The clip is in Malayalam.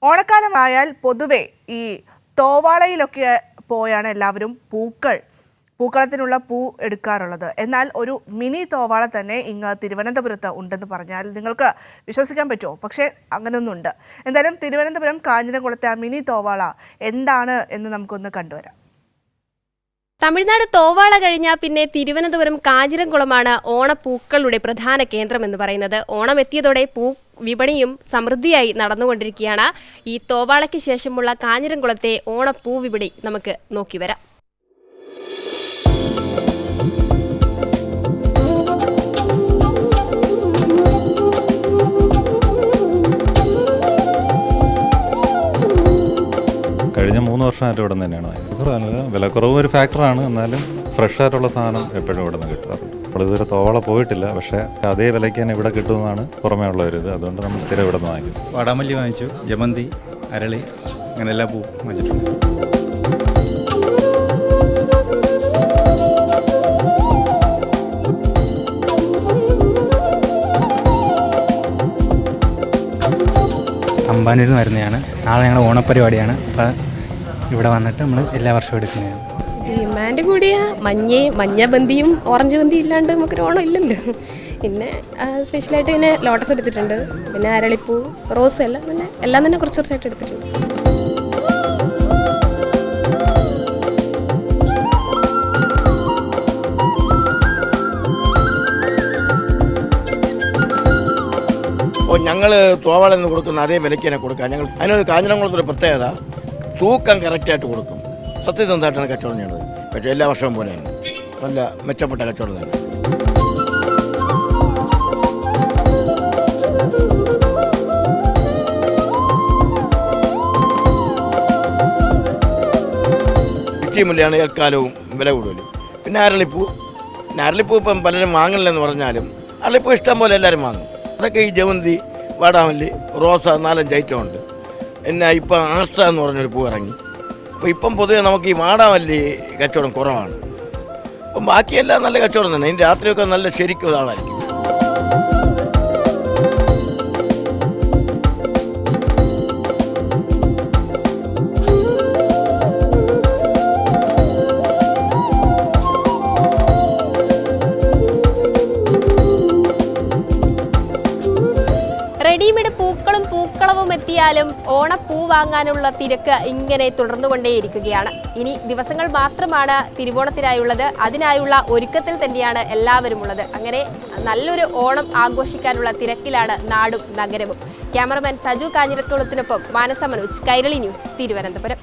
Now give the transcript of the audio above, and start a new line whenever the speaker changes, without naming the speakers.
ഓണക്കാലമായാൽ പൊതുവെ ഈ തോവാളയിലൊക്കെ പോയാണ് എല്ലാവരും പൂക്കളത്തിനുള്ള പൂ എടുക്കാറുള്ളത്. എന്നാൽ ഒരു മിനി തോവാള തന്നെ ഇങ്ങ് തിരുവനന്തപുരത്ത് ഉണ്ടെന്ന് പറഞ്ഞാൽ നിങ്ങൾക്ക് വിശ്വസിക്കാൻ പറ്റുമോ? പക്ഷേ അങ്ങനെയൊന്നുണ്ട്. എന്തായാലും തിരുവനന്തപുരം കാഞ്ഞിരംകുളത്തെ ആ മിനി തോവാള എന്താണ് എന്ന് നമുക്കൊന്ന് കണ്ടുവരാം.
തമിഴ്നാട് തോവാള കഴിഞ്ഞാൽ പിന്നെ തിരുവനന്തപുരം കാഞ്ഞിരംകുളമാണ് ഓണപ്പൂക്കളുടെ പ്രധാന കേന്ദ്രം എന്ന് പറയുന്നത്. ഓണം എത്തിയതോടെ വിപണിയും സമൃദ്ധിയായി നടന്നുകൊണ്ടിരിക്കുകയാണ്. ഈ തോവാളയ്ക്ക് ശേഷമുള്ള കാഞ്ഞിരംകുളത്തെ ഓണപ്പൂ വിപണി നമുക്ക് നോക്കി വരാം.
കഴിഞ്ഞ 3 വർഷമായിട്ട് ഇവിടെ നിന്ന് തന്നെയാണ്. വിലക്കുറവ് ഒരു ഫാക്ടറാണ്, എന്നാലും ഫ്രഷ് ആയിട്ടുള്ള സാധനം എപ്പോഴും ഇവിടെ നിന്ന് കിട്ടാറുണ്ട്. അപ്പോൾ ഇതുവരെ തോവാള പോയിട്ടില്ല, പക്ഷേ അതേ വിലയ്ക്ക് തന്നെ ഇവിടെ കിട്ടുന്നതാണ് പുറമേ ഉള്ളവരിത്. അതുകൊണ്ട് നമ്മൾ സ്ഥിരം ഇവിടെ നിന്ന് വാങ്ങിക്കും.
വാടാമല്ലി വാങ്ങിച്ചു, ജമന്തി, അരളി, അങ്ങനെ എല്ലാ പൂ വാങ്ങിച്ചിട്ടുണ്ട്. അമ്പാനൂരിൽ നിന്ന് വരുന്നതാണ്. നാളെ ഞങ്ങൾ ഓണപ്പരിപാടിയാണ്. അപ്പം ഇവിടെ വന്നിട്ട് നമ്മൾ എല്ലാ വർഷവും എടുക്കുന്നതാണ്.
ഡിമാൻഡ് കൂടിയ മഞ്ഞ ബന്തിയും ഓറഞ്ച് ബന്തിയും ഇല്ലാണ്ട് നമുക്കൊരു ഓണം ഇല്ലല്ലോ. പിന്നെ സ്പെഷ്യലായിട്ട് പിന്നെ ലോട്ടസ് എടുത്തിട്ടുണ്ട്, പിന്നെ അരളിപ്പൂ, റോസ് എല്ലാം തന്നെ കുറച്ചായിട്ട് എടുത്തിട്ടുണ്ട്.
ഞങ്ങൾ തോവാളയിൽ നിന്ന് കൊടുക്കുന്ന അതേ വിലയ്ക്ക് തന്നെ കൊടുക്കാം. ഞങ്ങൾ അതിനൊരു കാഞ്ഞിരംകുളത്തൊരു പ്രത്യേകത, തൂക്കം കറക്റ്റായിട്ട് കൊടുക്കും. സത്യസന്ധമായിട്ടാണ് കച്ചവടം ചെയ്യേണ്ടത്. പക്ഷേ എല്ലാ വർഷവും പോലെയാണ് നല്ല മെച്ചപ്പെട്ട കച്ചവടം തന്നെ. പിച്ചിമുല്ലയാണ് എക്കാലവും വില കൂടുതൽ. പിന്നെ അരളിപ്പൂ ഇപ്പം പലരും വാങ്ങണില്ലെന്ന് പറഞ്ഞാലും അരളിപ്പൂ ഇഷ്ടം പോലെ എല്ലാവരും വാങ്ങും. അതൊക്കെ ഈ ജമന്തി, വാടാമല്ലി, റോസ 4-5 ഐറ്റം ഉണ്ട്. പിന്നെ ഇപ്പം ആസ്റ്റ എന്ന് പറഞ്ഞൊരു പൂ ഇറങ്ങി. അപ്പോൾ ഇപ്പം പൊതുവെ നമുക്ക് ഈ വാടാമല്ലി കച്ചവടം കുറവാണ്. അപ്പം ബാക്കിയെല്ലാം നല്ല കച്ചവടം തന്നെ. ഇനി രാത്രിയൊക്കെ നല്ല ശരിക്കും ആളായിരിക്കും.
റെഡിമെയ്ഡ് പൂക്കളവും എത്തിയാലും ഓണപ്പൂ വാങ്ങാനുള്ള തിരക്ക് ഇങ്ങനെ തുടർന്നുകൊണ്ടേയിരിക്കുകയാണ്. ഇനി ദിവസങ്ങൾ മാത്രമാണ് തിരുവോണത്തിനായുള്ളത്. അതിനായുള്ള ഒരുക്കത്തിൽ തന്നെയാണ് എല്ലാവരും ഉള്ളത്. അങ്ങനെ നല്ലൊരു ഓണം ആഘോഷിക്കാനുള്ള തിരക്കിലാണ് നാടും നഗരവും. ക്യാമറമാൻ സജു കാഞ്ഞിരക്കുളത്തിനൊപ്പം മാനസ മനോജ്, കൈരളി ന്യൂസ്, തിരുവനന്തപുരം.